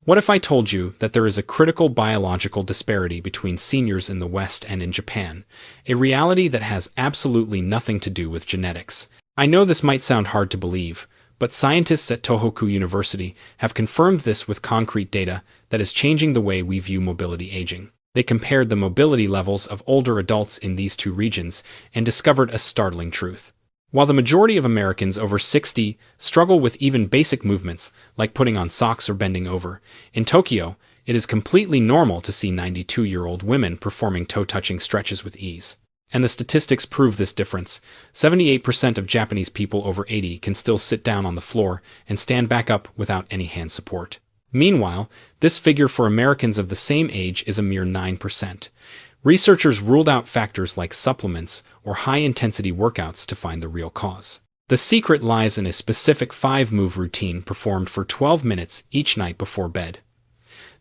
What if I told you that there is a critical biological disparity between seniors in the West and in Japan, a reality that has absolutely nothing to do with genetics? I know this might sound hard to believe, but scientists at Tohoku University have confirmed this with concrete data that is changing the way we view mobility aging. They compared the mobility levels of older adults in these two regions and discovered a startling truth. While the majority of Americans over 60 struggle with even basic movements, like putting on socks or bending over, in Tokyo, it is completely normal to see 92-year-old women performing toe-touching stretches with ease. And the statistics prove this difference. 78% of Japanese people over 80 can still sit down on the floor and stand back up without any hand support. Meanwhile, this figure for Americans of the same age is a mere 9%. Researchers ruled out factors like supplements or high-intensity workouts to find the real cause. The secret lies in a specific 5-move routine performed for 12 minutes each night before bed.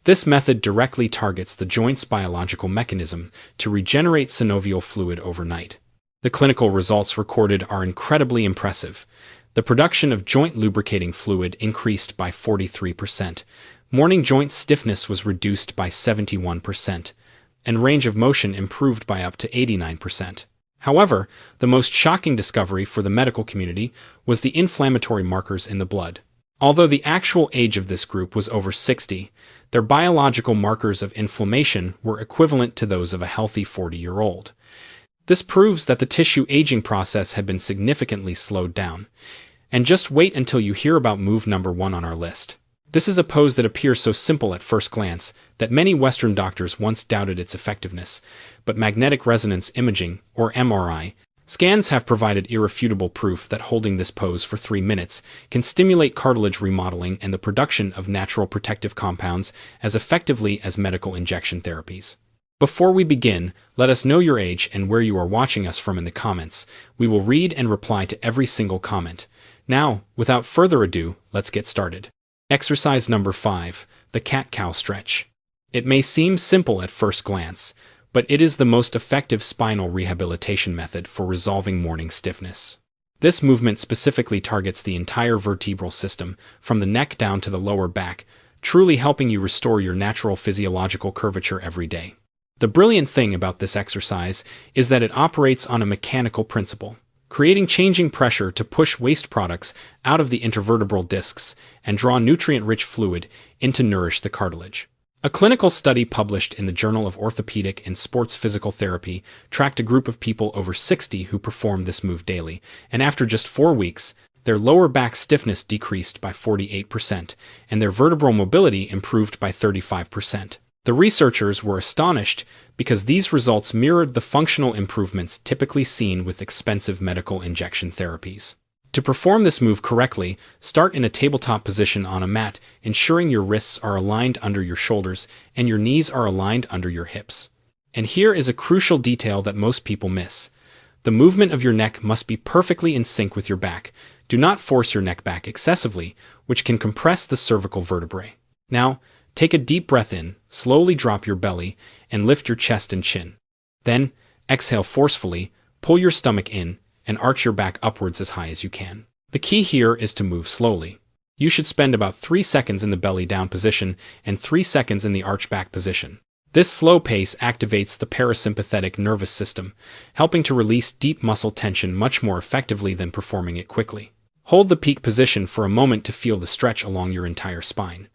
This method directly targets the joint's biological mechanism to regenerate synovial fluid overnight. The clinical results recorded are incredibly impressive. The production of joint lubricating fluid increased by 43%, morning joint stiffness was reduced by 71%, and range of motion improved by up to 89%. However, the most shocking discovery for the medical community was the inflammatory markers in the blood. Although the actual age of this group was over 60, their biological markers of inflammation were equivalent to those of a healthy 40-year-old. This proves that the tissue aging process had been significantly slowed down. And just wait until you hear about move number 1 on our list. This is a pose that appears so simple at first glance that many Western doctors once doubted its effectiveness, but magnetic resonance imaging, or MRI, scans have provided irrefutable proof that holding this pose for 3 minutes can stimulate cartilage remodeling and the production of natural protective compounds as effectively as medical injection therapies. Before we begin, let us know your age and where you are watching us from in the comments. We will read and reply to every single comment. Now, without further ado, let's get started. Exercise number 5, the cat-cow stretch. It may seem simple at first glance, but it is the most effective spinal rehabilitation method for resolving morning stiffness. This movement specifically targets the entire vertebral system, from the neck down to the lower back, truly helping you restore your natural physiological curvature every day. The brilliant thing about this exercise is that it operates on a mechanical principle, creating changing pressure to push waste products out of the intervertebral discs and draw nutrient-rich fluid in to nourish the cartilage. A clinical study published in the Journal of Orthopedic and Sports Physical Therapy tracked a group of people over 60 who performed this move daily, and after just 4 weeks, their lower back stiffness decreased by 48%, and their vertebral mobility improved by 35%. The researchers were astonished because these results mirrored the functional improvements typically seen with expensive medical injection therapies. To perform this move correctly, start in a tabletop position on a mat, ensuring your wrists are aligned under your shoulders and your knees are aligned under your hips. And here is a crucial detail that most people miss. The movement of your neck must be perfectly in sync with your back. Do not force your neck back excessively, which can compress the cervical vertebrae. Now, take a deep breath in, slowly drop your belly, and lift your chest and chin. Then, exhale forcefully, pull your stomach in, and arch your back upwards as high as you can. The key here is to move slowly. You should spend about 3 seconds in the belly down position and 3 seconds in the arch back position. This slow pace activates the parasympathetic nervous system, helping to release deep muscle tension much more effectively than performing it quickly. Hold the peak position for a moment to feel the stretch along your entire spine.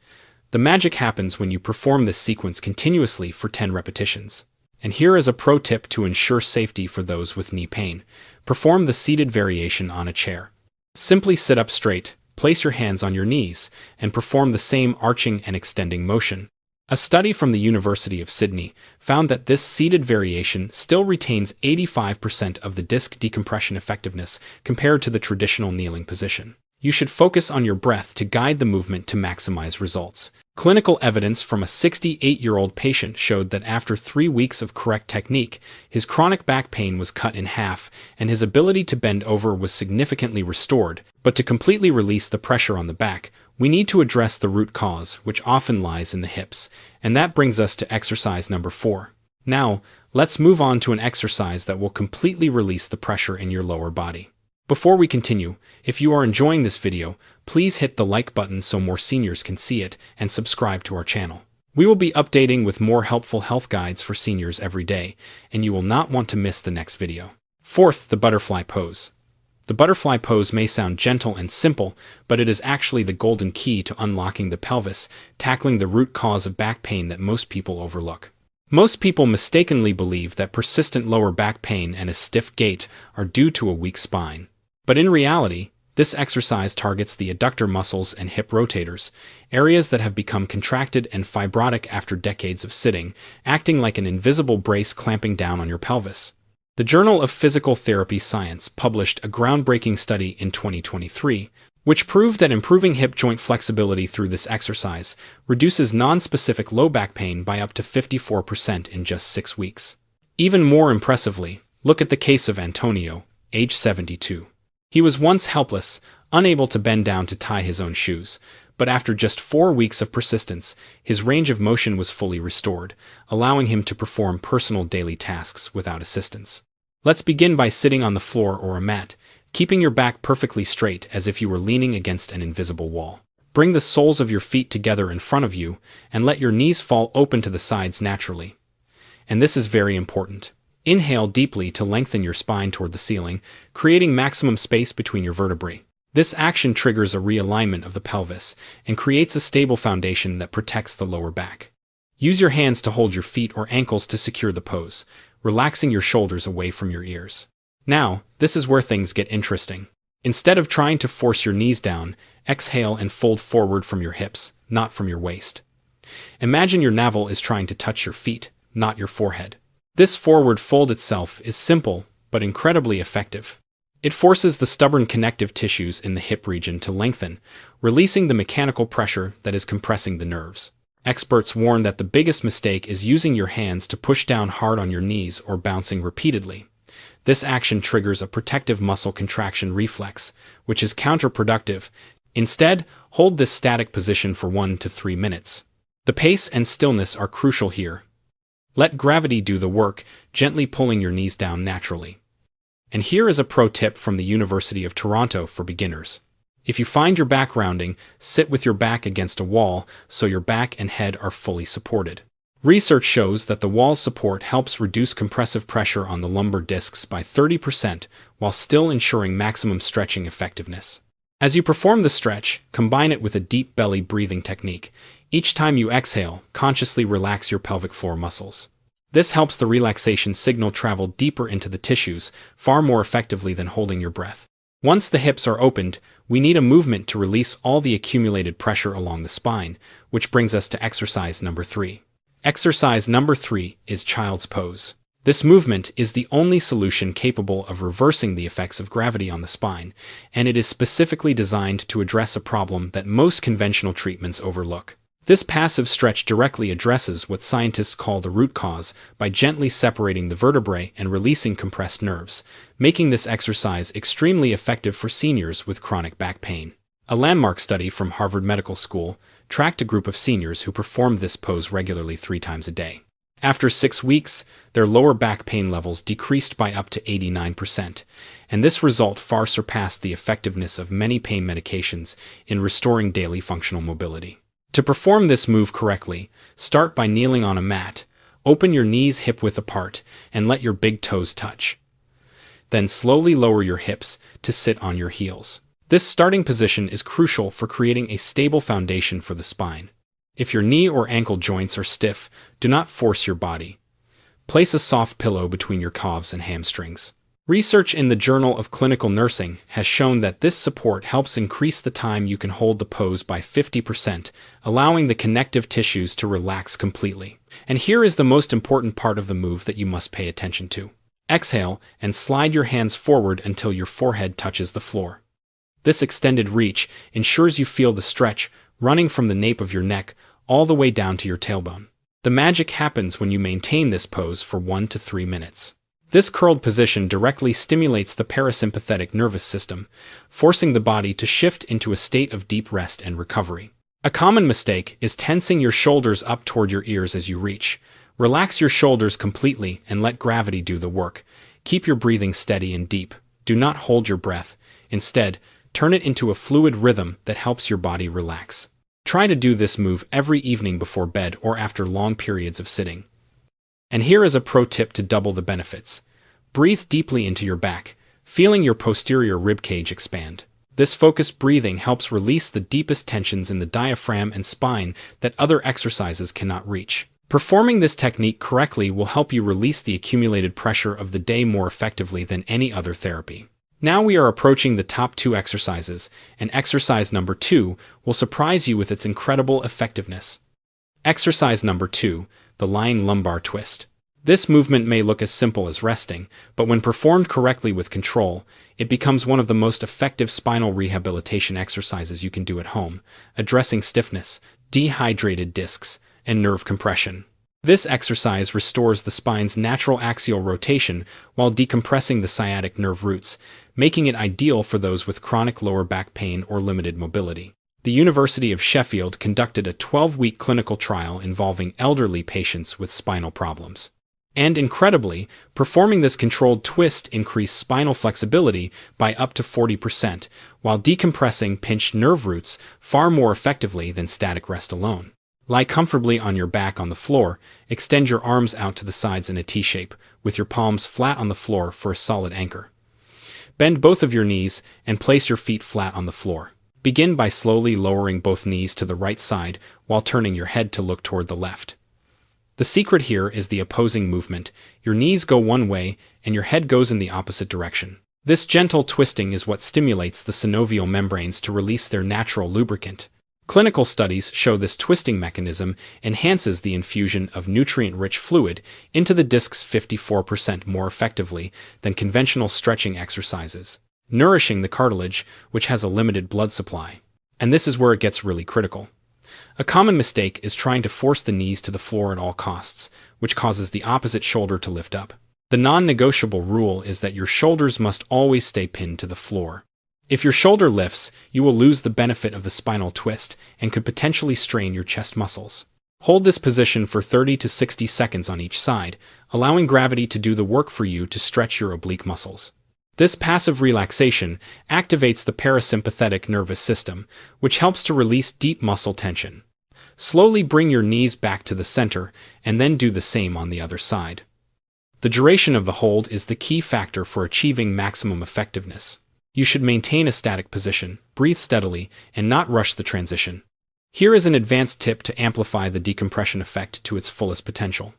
The magic happens when you perform this sequence continuously for 10 repetitions. And here is a pro tip to ensure safety for those with knee pain. Perform the seated variation on a chair. Simply sit up straight, place your hands on your knees, and perform the same arching and extending motion. A study from the University of Sydney found that this seated variation still retains 85% of the disc decompression effectiveness compared to the traditional kneeling position. You should focus on your breath to guide the movement to maximize results. Clinical evidence from a 68-year-old patient showed that after 3 weeks of correct technique, his chronic back pain was cut in half and his ability to bend over was significantly restored. But to completely release the pressure on the back, we need to address the root cause, which often lies in the hips. And that brings us to exercise number 4. Now, let's move on to an exercise that will completely release the pressure in your lower body. Before we continue, if you are enjoying this video, please hit the like button so more seniors can see it and subscribe to our channel. We will be updating with more helpful health guides for seniors every day, and you will not want to miss the next video. Fourth, the butterfly pose. The butterfly pose may sound gentle and simple, but it is actually the golden key to unlocking the pelvis, tackling the root cause of back pain that most people overlook. Most people mistakenly believe that persistent lower back pain and a stiff gait are due to a weak spine. But in reality, this exercise targets the adductor muscles and hip rotators, areas that have become contracted and fibrotic after decades of sitting, acting like an invisible brace clamping down on your pelvis. The Journal of Physical Therapy Science published a groundbreaking study in 2023, which proved that improving hip joint flexibility through this exercise reduces non-specific low back pain by up to 54% in just 6 weeks. Even more impressively, look at the case of Antonio, age 72. He was once helpless, unable to bend down to tie his own shoes, but after just 4 weeks of persistence, his range of motion was fully restored, allowing him to perform personal daily tasks without assistance. Let's begin by sitting on the floor or a mat, keeping your back perfectly straight as if you were leaning against an invisible wall. Bring the soles of your feet together in front of you and let your knees fall open to the sides naturally. And this is very important. Inhale deeply to lengthen your spine toward the ceiling, creating maximum space between your vertebrae. This action triggers a realignment of the pelvis and creates a stable foundation that protects the lower back. Use your hands to hold your feet or ankles to secure the pose, relaxing your shoulders away from your ears. Now, this is where things get interesting. Instead of trying to force your knees down, exhale and fold forward from your hips, not from your waist. Imagine your navel is trying to touch your feet, not your forehead. This forward fold itself is simple, but incredibly effective. It forces the stubborn connective tissues in the hip region to lengthen, releasing the mechanical pressure that is compressing the nerves. Experts warn that the biggest mistake is using your hands to push down hard on your knees or bouncing repeatedly. This action triggers a protective muscle contraction reflex, which is counterproductive. Instead, hold this static position for 1 to 3 minutes. The pace and stillness are crucial here. Let gravity do the work, gently pulling your knees down naturally. And here is a pro tip from the University of Toronto for beginners. If you find your back rounding, sit with your back against a wall so your back and head are fully supported. Research shows that the wall's support helps reduce compressive pressure on the lumbar discs by 30% while still ensuring maximum stretching effectiveness. As you perform the stretch, combine it with a deep belly breathing technique. Each time you exhale, consciously relax your pelvic floor muscles. This helps the relaxation signal travel deeper into the tissues, far more effectively than holding your breath. Once the hips are opened, we need a movement to release all the accumulated pressure along the spine, which brings us to exercise number 3. Exercise number 3 is child's pose. This movement is the only solution capable of reversing the effects of gravity on the spine, and it is specifically designed to address a problem that most conventional treatments overlook. This passive stretch directly addresses what scientists call the root cause by gently separating the vertebrae and releasing compressed nerves, making this exercise extremely effective for seniors with chronic back pain. A landmark study from Harvard Medical School tracked a group of seniors who performed this pose regularly 3 times a day. After 6 weeks, their lower back pain levels decreased by up to 89%, and this result far surpassed the effectiveness of many pain medications in restoring daily functional mobility. To perform this move correctly, start by kneeling on a mat, open your knees hip-width apart, and let your big toes touch. Then slowly lower your hips to sit on your heels. This starting position is crucial for creating a stable foundation for the spine. If your knee or ankle joints are stiff, do not force your body. Place a soft pillow between your calves and hamstrings. Research in the Journal of Clinical Nursing has shown that this support helps increase the time you can hold the pose by 50%, allowing the connective tissues to relax completely. And here is the most important part of the move that you must pay attention to. Exhale and slide your hands forward until your forehead touches the floor. This extended reach ensures you feel the stretch running from the nape of your neck all the way down to your tailbone. The magic happens when you maintain this pose for 1 to 3 minutes. This curled position directly stimulates the parasympathetic nervous system, forcing the body to shift into a state of deep rest and recovery. A common mistake is tensing your shoulders up toward your ears as you reach. Relax your shoulders completely and let gravity do the work. Keep your breathing steady and deep. Do not hold your breath. Instead, turn it into a fluid rhythm that helps your body relax. Try to do this move every evening before bed or after long periods of sitting. And here is a pro tip to double the benefits. Breathe deeply into your back, feeling your posterior ribcage expand. This focused breathing helps release the deepest tensions in the diaphragm and spine that other exercises cannot reach. Performing this technique correctly will help you release the accumulated pressure of the day more effectively than any other therapy. Now we are approaching the top 2 exercises, and exercise number 2 will surprise you with its incredible effectiveness. Exercise number 2, the lying lumbar twist. This movement may look as simple as resting, but when performed correctly with control, it becomes one of the most effective spinal rehabilitation exercises you can do at home, addressing stiffness, dehydrated discs, and nerve compression. This exercise restores the spine's natural axial rotation while decompressing the sciatic nerve roots, making it ideal for those with chronic lower back pain or limited mobility. The University of Sheffield conducted a 12-week clinical trial involving elderly patients with spinal problems. And incredibly, performing this controlled twist increased spinal flexibility by up to 40%, while decompressing pinched nerve roots far more effectively than static rest alone. Lie comfortably on your back on the floor, extend your arms out to the sides in a T-shape, with your palms flat on the floor for a solid anchor. Bend both of your knees and place your feet flat on the floor. Begin by slowly lowering both knees to the right side while turning your head to look toward the left. The secret here is the opposing movement. Your knees go one way and your head goes in the opposite direction. This gentle twisting is what stimulates the synovial membranes to release their natural lubricant. Clinical studies show this twisting mechanism enhances the infusion of nutrient-rich fluid into the discs 54% more effectively than conventional stretching exercises, nourishing the cartilage, which has a limited blood supply. And this is where it gets really critical. A common mistake is trying to force the knees to the floor at all costs, which causes the opposite shoulder to lift up. The non-negotiable rule is that your shoulders must always stay pinned to the floor. If your shoulder lifts, you will lose the benefit of the spinal twist and could potentially strain your chest muscles. Hold this position for 30 to 60 seconds on each side, allowing gravity to do the work for you to stretch your oblique muscles. This passive relaxation activates the parasympathetic nervous system, which helps to release deep muscle tension. Slowly bring your knees back to the center and then do the same on the other side. The duration of the hold is the key factor for achieving maximum effectiveness. You should maintain a static position, breathe steadily, and not rush the transition. Here is an advanced tip to amplify the decompression effect to its fullest potential.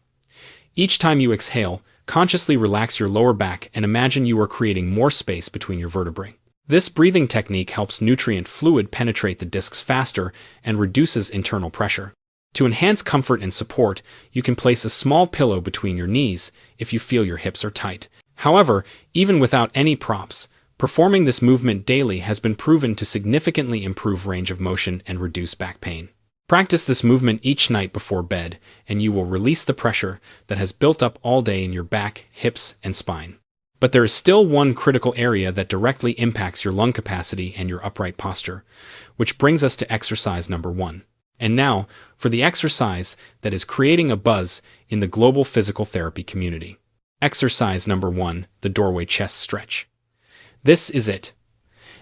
Each time you exhale, consciously relax your lower back and imagine you are creating more space between your vertebrae. This breathing technique helps nutrient fluid penetrate the discs faster and reduces internal pressure. To enhance comfort and support, you can place a small pillow between your knees if you feel your hips are tight. However, even without any props, performing this movement daily has been proven to significantly improve range of motion and reduce back pain. Practice this movement each night before bed, and you will release the pressure that has built up all day in your back, hips, and spine. But there is still one critical area that directly impacts your lung capacity and your upright posture, which brings us to exercise number 1. And now, for the exercise that is creating a buzz in the global physical therapy community. Exercise number 1, the doorway chest stretch. This is it.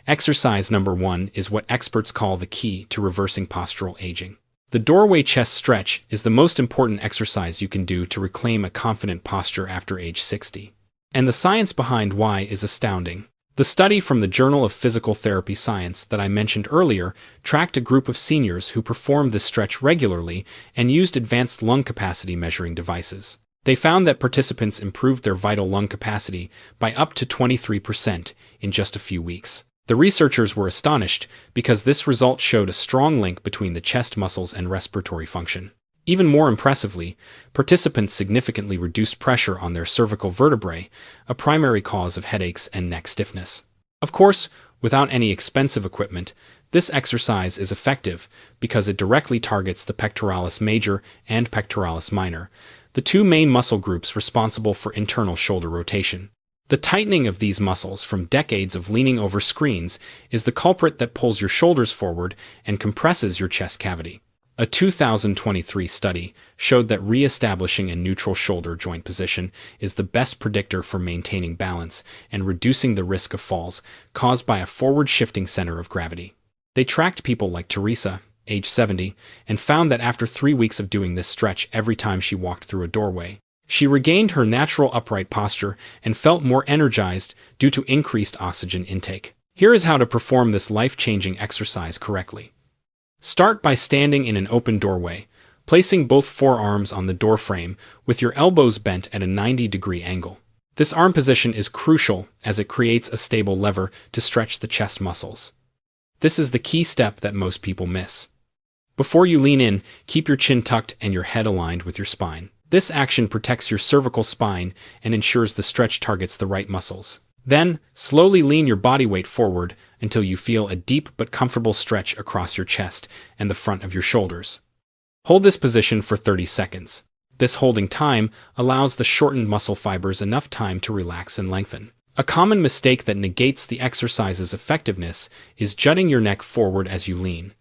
Exercise number 1 is what experts call the key to reversing postural aging. The doorway chest stretch is the most important exercise you can do to reclaim a confident posture after age 60. And the science behind why is astounding. The study from the Journal of Physical Therapy Science that I mentioned earlier tracked a group of seniors who performed this stretch regularly and used advanced lung capacity measuring devices. They found that participants improved their vital lung capacity by up to 23% in just a few weeks. The researchers were astonished because this result showed a strong link between the chest muscles and respiratory function. Even more impressively, participants significantly reduced pressure on their cervical vertebrae, a primary cause of headaches and neck stiffness. Of course, without any expensive equipment, this exercise is effective because it directly targets the pectoralis major and pectoralis minor, the two main muscle groups responsible for internal shoulder rotation. The tightening of these muscles from decades of leaning over screens is the culprit that pulls your shoulders forward and compresses your chest cavity. A 2023 study showed that re-establishing a neutral shoulder joint position is the best predictor for maintaining balance and reducing the risk of falls caused by a forward-shifting center of gravity. They tracked people like Teresa, age 70, and found that after 3 weeks of doing this stretch every time she walked through a doorway, she regained her natural upright posture and felt more energized due to increased oxygen intake. Here is how to perform this life-changing exercise correctly. Start by standing in an open doorway, placing both forearms on the door frame with your elbows bent at a 90-degree angle. This arm position is crucial as it creates a stable lever to stretch the chest muscles. This is the key step that most people miss. Before you lean in, keep your chin tucked and your head aligned with your spine. This action protects your cervical spine and ensures the stretch targets the right muscles. Then, slowly lean your body weight forward until you feel a deep but comfortable stretch across your chest and the front of your shoulders. Hold this position for 30 seconds. This holding time allows the shortened muscle fibers enough time to relax and lengthen. A common mistake that negates the exercise's effectiveness is jutting your neck forward as you lean.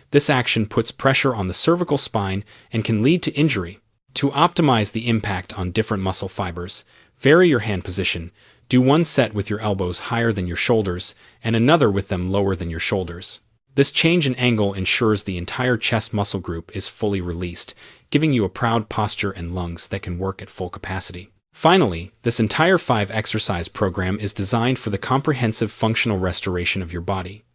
This action puts pressure on the cervical spine and can lead to injury. To optimize the impact on different muscle fibers, vary your hand position. Do one set with your elbows higher than your shoulders and another with them lower than your shoulders. This change in angle ensures the entire chest muscle group is fully released, giving you a proud posture and lungs that can work at full capacity. Finally, this entire 5-exercise program is designed for the comprehensive functional restoration of your body.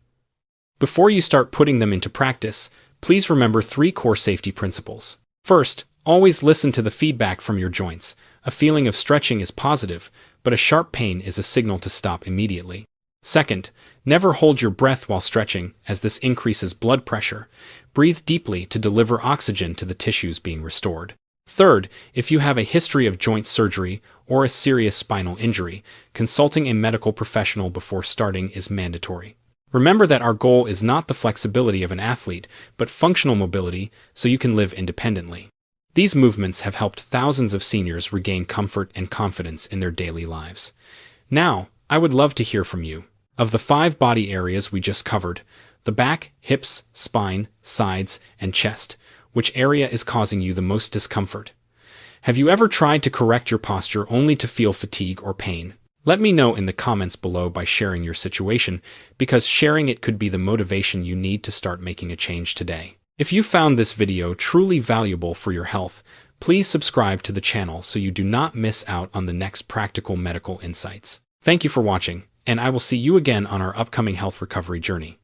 Before you start putting them into practice, please remember 3 core safety principles. First, always listen to the feedback from your joints. A feeling of stretching is positive, but a sharp pain is a signal to stop immediately. Second, never hold your breath while stretching, as this increases blood pressure. Breathe deeply to deliver oxygen to the tissues being restored. Third, if you have a history of joint surgery or a serious spinal injury, consulting a medical professional before starting is mandatory. Remember that our goal is not the flexibility of an athlete, but functional mobility so you can live independently. These movements have helped thousands of seniors regain comfort and confidence in their daily lives. Now, I would love to hear from you. Of the 5 body areas we just covered, the back, hips, spine, sides, and chest, which area is causing you the most discomfort? Have you ever tried to correct your posture only to feel fatigue or pain? Let me know in the comments below by sharing your situation, because sharing it could be the motivation you need to start making a change today. If you found this video truly valuable for your health, please subscribe to the channel so you do not miss out on the next practical medical insights. Thank you for watching, and I will see you again on our upcoming health recovery journey.